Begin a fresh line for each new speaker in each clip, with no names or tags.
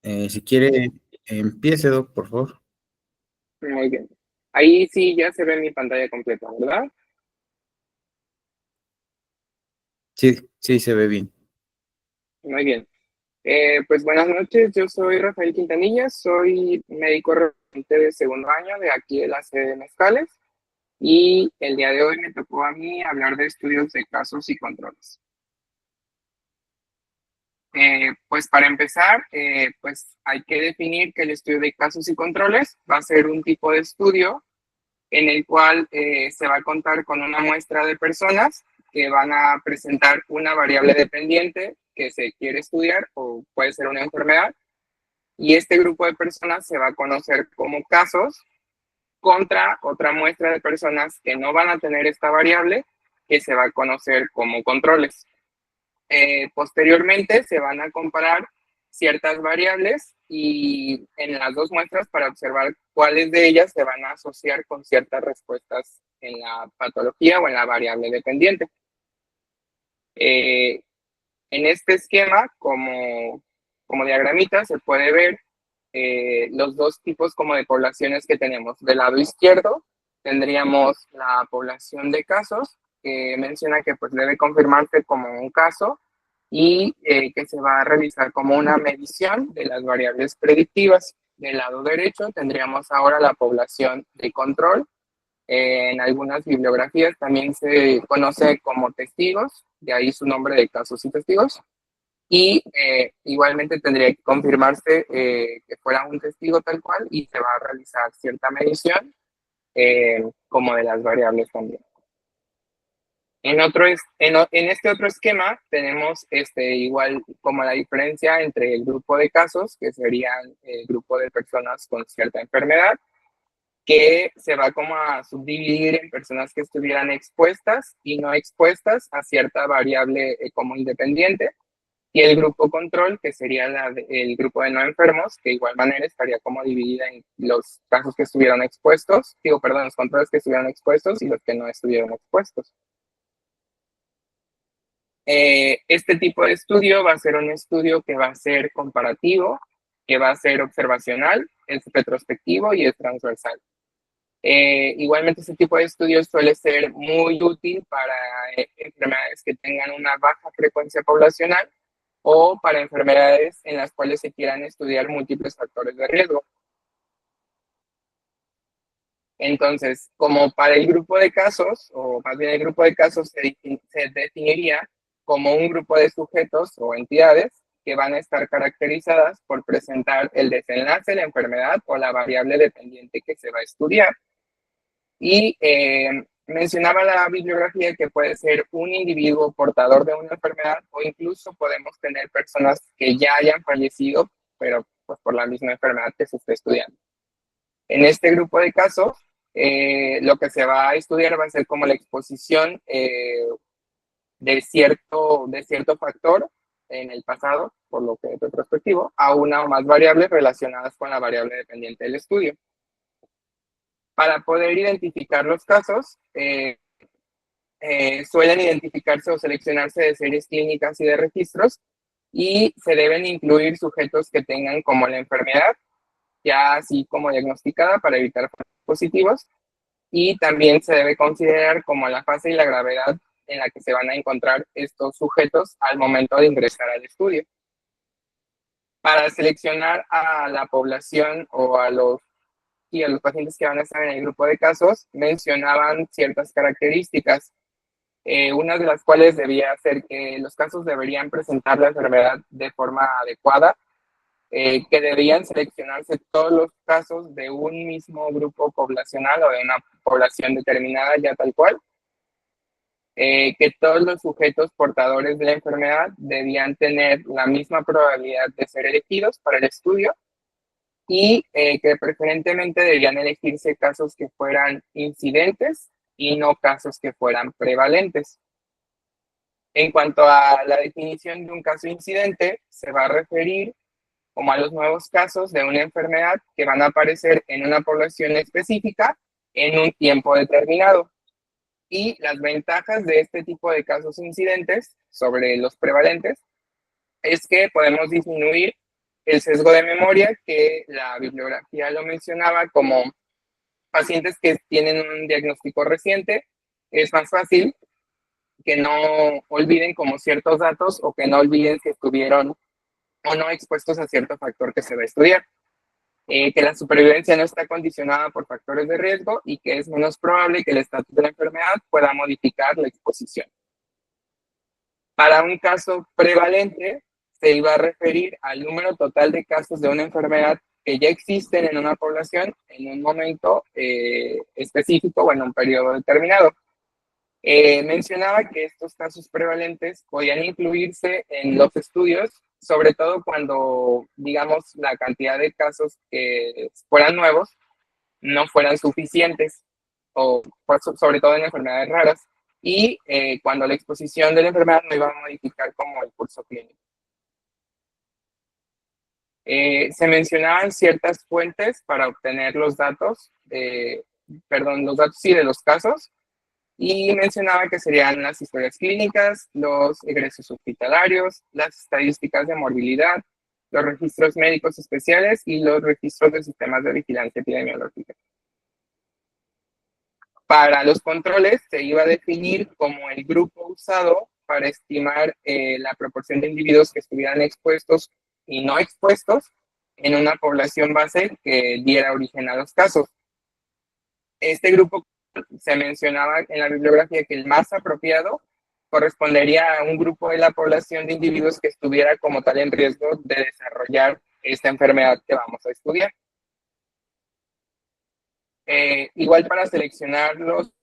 Si quiere, empiece, Doc, por favor.
Muy bien. Ahí sí ya se ve mi pantalla completa, ¿verdad?
Sí, sí, se ve bien.
Muy bien. Pues buenas noches, yo soy Rafael Quintanilla, soy médico residente de segundo año de aquí de la sede de Mezcales y el día de hoy me tocó a mí hablar de estudios de casos y controles. Pues para empezar, pues hay que definir que el estudio de casos y controles va a ser un tipo de estudio en el cual se va a contar con una muestra de personas que van a presentar una variable dependiente que se quiere estudiar o puede ser una enfermedad, y este grupo de personas se va a conocer como casos contra otra muestra de personas que no van a tener esta variable, que se va a conocer como controles. Posteriormente se van a comparar ciertas variables y en las dos muestras para observar cuáles de ellas se van a asociar con ciertas respuestas en la patología o en la variable dependiente. Eh, en este esquema, como diagramita, se puede ver los dos tipos como de poblaciones que tenemos. Del lado izquierdo tendríamos la población de casos, que menciona que pues debe confirmarse como un caso y que se va a realizar como una medición de las variables predictivas. Del lado derecho tendríamos ahora la población de control. En algunas bibliografías también se conoce como testigos, de ahí su nombre de casos y testigos. Y igualmente tendría que confirmarse que fuera un testigo tal cual y se va a realizar cierta medición como de las variables también. En este otro esquema tenemos igual como la diferencia entre el grupo de casos, que serían el grupo de personas con cierta enfermedad, que se va como a subdividir en personas que estuvieran expuestas y no expuestas a cierta variable como independiente, y el grupo control, que sería el grupo de no enfermos, que de igual manera estaría como dividida en los casos que estuvieron expuestos, los controles que estuvieron expuestos y los que no estuvieron expuestos. Este tipo de estudio va a ser un estudio que va a ser comparativo, que va a ser observacional, es retrospectivo y es transversal. Igualmente, este tipo de estudios suele ser muy útil para enfermedades que tengan una baja frecuencia poblacional o para enfermedades en las cuales se quieran estudiar múltiples factores de riesgo. Entonces, como para el grupo de casos, o más bien el grupo de casos se definiría como un grupo de sujetos o entidades que van a estar caracterizadas por presentar el desenlace de la enfermedad o la variable dependiente que se va a estudiar. Y mencionaba la bibliografía que puede ser un individuo portador de una enfermedad o incluso podemos tener personas que ya hayan fallecido, pero pues por la misma enfermedad que se está estudiando. En este grupo de casos, lo que se va a estudiar va a ser como la exposición de cierto factor en el pasado, por lo que es retrospectivo, a una o más variables relacionadas con la variable dependiente del estudio. Para poder identificar los casos, suelen identificarse o seleccionarse de series clínicas y de registros y se deben incluir sujetos que tengan como la enfermedad, ya así como diagnosticada para evitar falsos positivos, y también se debe considerar como la fase y la gravedad en la que se van a encontrar estos sujetos al momento de ingresar al estudio. Para seleccionar a la población o a los pacientes que van a estar en el grupo de casos, mencionaban ciertas características, una de las cuales debía ser que los casos deberían presentar la enfermedad de forma adecuada, que debían seleccionarse todos los casos de un mismo grupo poblacional o de una población determinada ya tal cual, que todos los sujetos portadores de la enfermedad debían tener la misma probabilidad de ser elegidos para el estudio y que preferentemente debían elegirse casos que fueran incidentes y no casos que fueran prevalentes. En cuanto a la definición de un caso incidente, se va a referir como a los nuevos casos de una enfermedad que van a aparecer en una población específica en un tiempo determinado. Y las ventajas de este tipo de casos incidentes sobre los prevalentes es que podemos disminuir el sesgo de memoria, que la bibliografía lo mencionaba como pacientes que tienen un diagnóstico reciente, es más fácil que no olviden como ciertos datos o que no olviden que estuvieron o no expuestos a cierto factor que se va a estudiar. Que la supervivencia no está condicionada por factores de riesgo y que es menos probable que el estatus de la enfermedad pueda modificar la exposición. Para un caso prevalente, se iba a referir al número total de casos de una enfermedad que ya existen en una población en un momento específico o en un periodo determinado. Mencionaba que estos casos prevalentes podían incluirse en los estudios, sobre todo cuando, digamos, la cantidad de casos que fueran nuevos no fueran suficientes, o sobre todo en enfermedades raras, y cuando la exposición de la enfermedad no iba a modificar como el curso clínico. Se mencionaban ciertas fuentes para obtener los datos, los datos sí de los casos, y mencionaba que serían las historias clínicas, los egresos hospitalarios, las estadísticas de morbilidad, los registros médicos especiales y los registros de sistemas de vigilancia epidemiológica. Para los controles se iba a definir como el grupo usado para estimar la proporción de individuos que estuvieran expuestos y no expuestos en una población base que diera origen a los casos. Este grupo se mencionaba en la bibliografía que el más apropiado correspondería a un grupo de la población de individuos que estuviera como tal en riesgo de desarrollar esta enfermedad que vamos a estudiar. Igual para seleccionarlos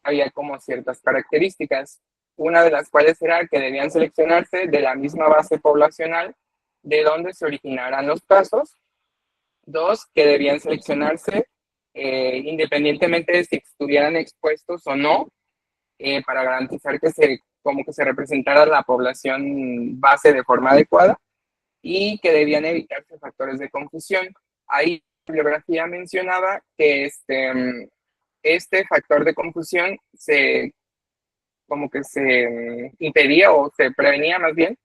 había como ciertas características, una de las cuales era que debían seleccionarse de la misma base poblacional de donde se originaran los casos. Dos, que debían seleccionarse independientemente de si estuvieran expuestos o no, para garantizar que se representara la población base de forma adecuada, y que debían evitarse factores de confusión. Ahí la bibliografía mencionaba que este factor de confusión se impedía o se prevenía más bien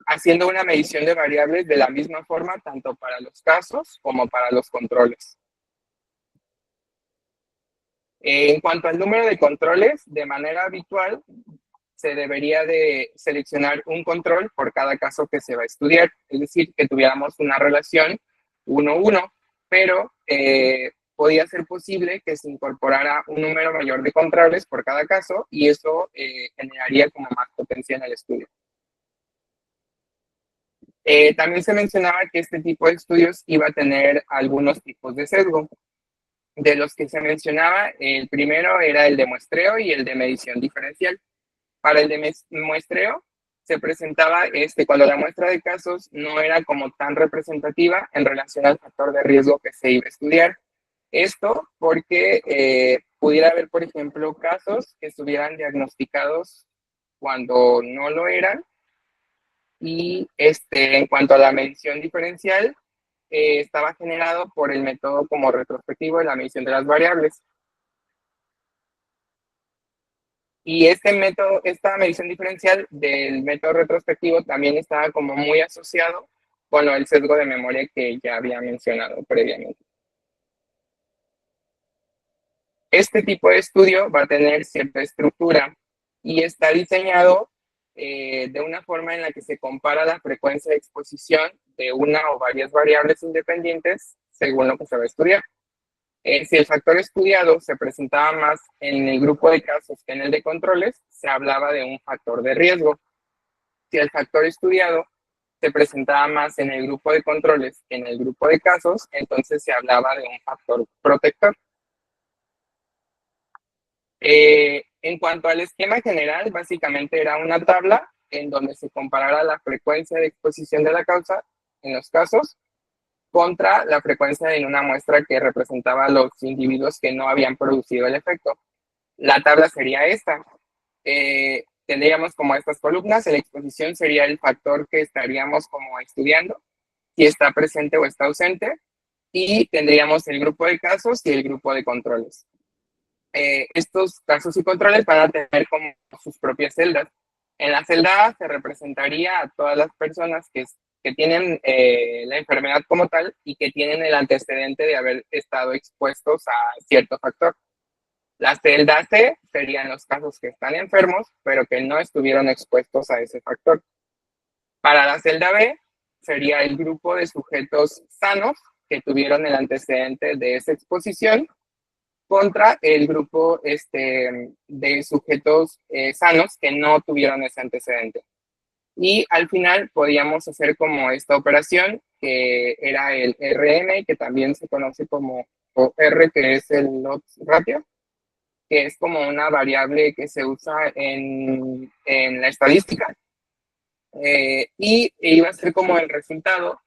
haciendo una medición de variables de la misma forma tanto para los casos como para los controles. En cuanto al número de controles, de manera habitual se debería de seleccionar un control por cada caso que se va a estudiar, es decir, que tuviéramos una relación 1:1, pero podía ser posible que se incorporara un número mayor de controles por cada caso y eso generaría como más potencia en el estudio. También se mencionaba que este tipo de estudios iba a tener algunos tipos de sesgo. De los que se mencionaba, el primero era el de muestreo y el de medición diferencial. Para el de muestreo, se presentaba cuando la muestra de casos no era como tan representativa en relación al factor de riesgo que se iba a estudiar. Esto porque pudiera haber, por ejemplo, casos que estuvieran diagnosticados cuando no lo eran. Y en cuanto a la medición diferencial, estaba generado por el método como retrospectivo de la medición de las variables. Y esta medición diferencial del método retrospectivo también estaba como muy asociado con el sesgo de memoria que ya había mencionado previamente. Este tipo de estudio va a tener cierta estructura y está diseñado de una forma en la que se compara la frecuencia de exposición de una o varias variables independientes según lo que se va a estudiar. Si el factor estudiado se presentaba más en el grupo de casos que en el de controles, se hablaba de un factor de riesgo. Si el factor estudiado se presentaba más en el grupo de controles que en el grupo de casos, entonces se hablaba de un factor protector. En cuanto al esquema general, básicamente era una tabla en donde se comparara la frecuencia de exposición de la causa en los casos contra la frecuencia en una muestra que representaba a los individuos que no habían producido el efecto. La tabla sería esta. Tendríamos como estas columnas, la exposición sería el factor que estaríamos como estudiando, si está presente o está ausente, y tendríamos el grupo de casos y el grupo de controles. Estos casos y controles van a tener como sus propias celdas. En la celda A se representaría a todas las personas que que tienen la enfermedad como tal y que tienen el antecedente de haber estado expuestos a cierto factor. La celda C serían los casos que están enfermos, pero que no estuvieron expuestos a ese factor. Para la celda B sería el grupo de sujetos sanos que tuvieron el antecedente de esa exposición contra el grupo de sujetos sanos que no tuvieron ese antecedente. Y al final podíamos hacer como esta operación, que era el RM, que también se conoce como R, que es el odds ratio, que es como una variable que se usa en la estadística. Y iba a ser como el resultado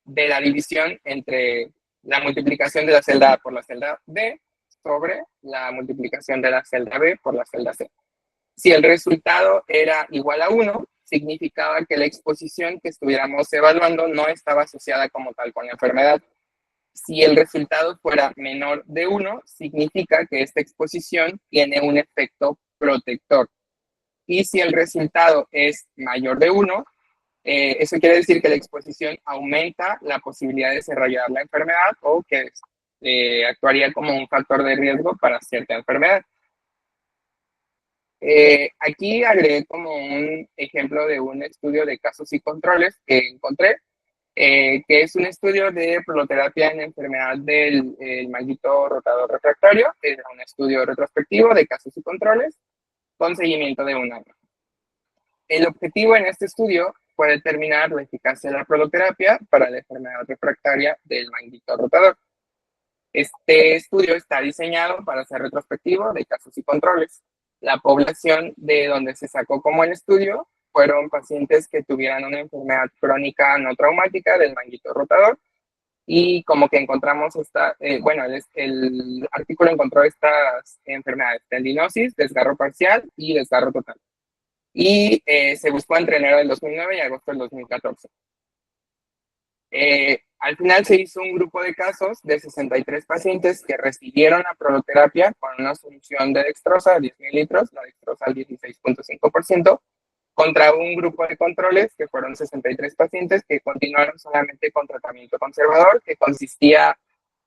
de la división entre la multiplicación de la celda A por la celda B sobre la multiplicación de la celda B por la celda C. Si el resultado era igual a 1, significaba que la exposición que estuviéramos evaluando no estaba asociada como tal con la enfermedad. Si el resultado fuera menor de 1, significa que esta exposición tiene un efecto protector. Y si el resultado es mayor de 1, eso quiere decir que la exposición aumenta la posibilidad de desarrollar la enfermedad o que actuaría como un factor de riesgo para cierta enfermedad. Aquí agregué como un ejemplo de un estudio de casos y controles que encontré, que es un estudio de proloterapia en enfermedad del manguito rotador refractario. Es un estudio retrospectivo de casos y controles con seguimiento de un año. El objetivo en este estudio fue determinar la eficacia de la proloterapia para la enfermedad refractaria del manguito rotador. Este estudio está diseñado para ser retrospectivo de casos y controles. La población de donde se sacó como el estudio fueron pacientes que tuvieran una enfermedad crónica no traumática del manguito rotador, y como que encontramos el artículo encontró estas enfermedades: tendinosis, desgarro parcial y desgarro total. Y se buscó entre enero del 2009 y agosto del 2014. Al final se hizo un grupo de casos de 63 pacientes que recibieron la proloterapia con una solución de dextrosa de 10 mililitros, la dextrosa al 16.5%, contra un grupo de controles que fueron 63 pacientes que continuaron solamente con tratamiento conservador, que consistía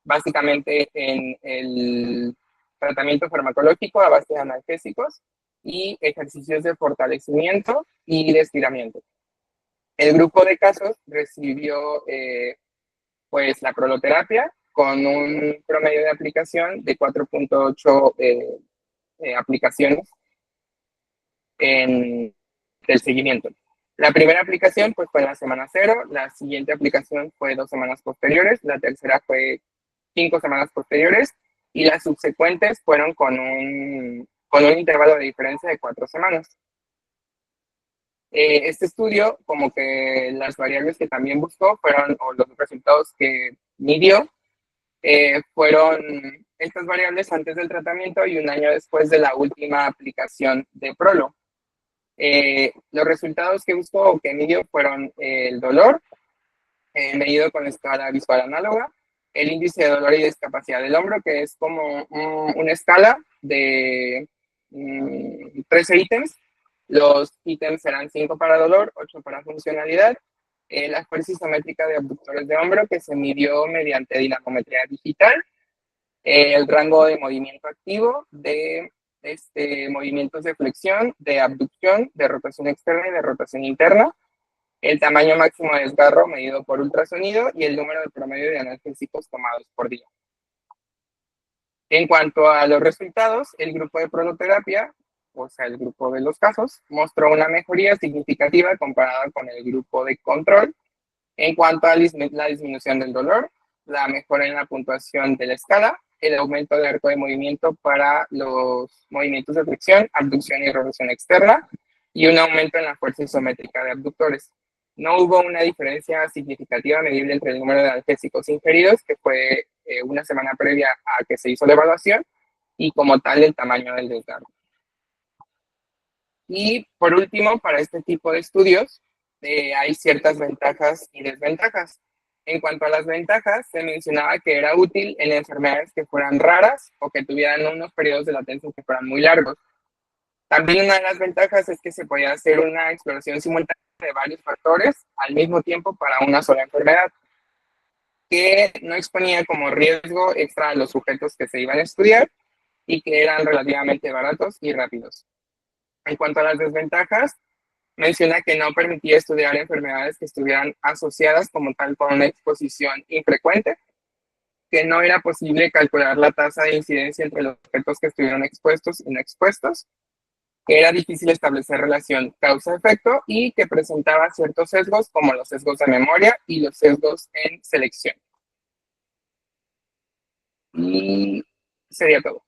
básicamente en el tratamiento farmacológico a base de analgésicos y ejercicios de fortalecimiento y de estiramiento. El grupo de casos recibió pues la proloterapia con un promedio de aplicación de 4.8 aplicaciones del seguimiento. La primera aplicación pues fue en la semana 0, la siguiente aplicación fue 2 semanas posteriores, la tercera fue 5 semanas posteriores y las subsecuentes fueron con un intervalo de diferencia de 4 semanas. Este estudio, como que las variables que también buscó fueron, o los resultados que midió, fueron estas variables antes del tratamiento y un año después de la última aplicación de Prolo. Los resultados que buscó o que midió fueron el dolor, medido con escala visual análoga, el índice de dolor y discapacidad del hombro, que es como una escala de 13 ítems. Los ítems serán 5 para dolor, 8 para funcionalidad. La fuerza isométrica de abductores de hombro, que se midió mediante dinamometría digital. El rango de movimiento activo de movimientos de flexión, de abducción, de rotación externa y de rotación interna. El tamaño máximo de desgarro medido por ultrasonido y el número de promedio de analgésicos tomados por día. En cuanto a los resultados, el grupo de proloterapia, o sea, el grupo de los casos, mostró una mejoría significativa comparada con el grupo de control en cuanto a la disminución del dolor, la mejora en la puntuación de la escala, el aumento del arco de movimiento para los movimientos de flexión, abducción y rotación externa, y un aumento en la fuerza isométrica de abductores. No hubo una diferencia significativa medible entre el número de analgésicos ingeridos, que fue una semana previa a que se hizo la evaluación, y como tal el tamaño del desgarro. Y por último, para este tipo de estudios, hay ciertas ventajas y desventajas. En cuanto a las ventajas, se mencionaba que era útil en enfermedades que fueran raras o que tuvieran unos periodos de latencia que fueran muy largos. También una de las ventajas es que se podía hacer una exploración simultánea de varios factores al mismo tiempo para una sola enfermedad, que no exponía como riesgo extra a los sujetos que se iban a estudiar y que eran relativamente baratos y rápidos. En cuanto a las desventajas, menciona que no permitía estudiar enfermedades que estuvieran asociadas como tal con una exposición infrecuente, que no era posible calcular la tasa de incidencia entre los sujetos que estuvieron expuestos y no expuestos, que era difícil establecer relación causa-efecto y que presentaba ciertos sesgos como los sesgos de memoria y los sesgos en selección. Y sería todo.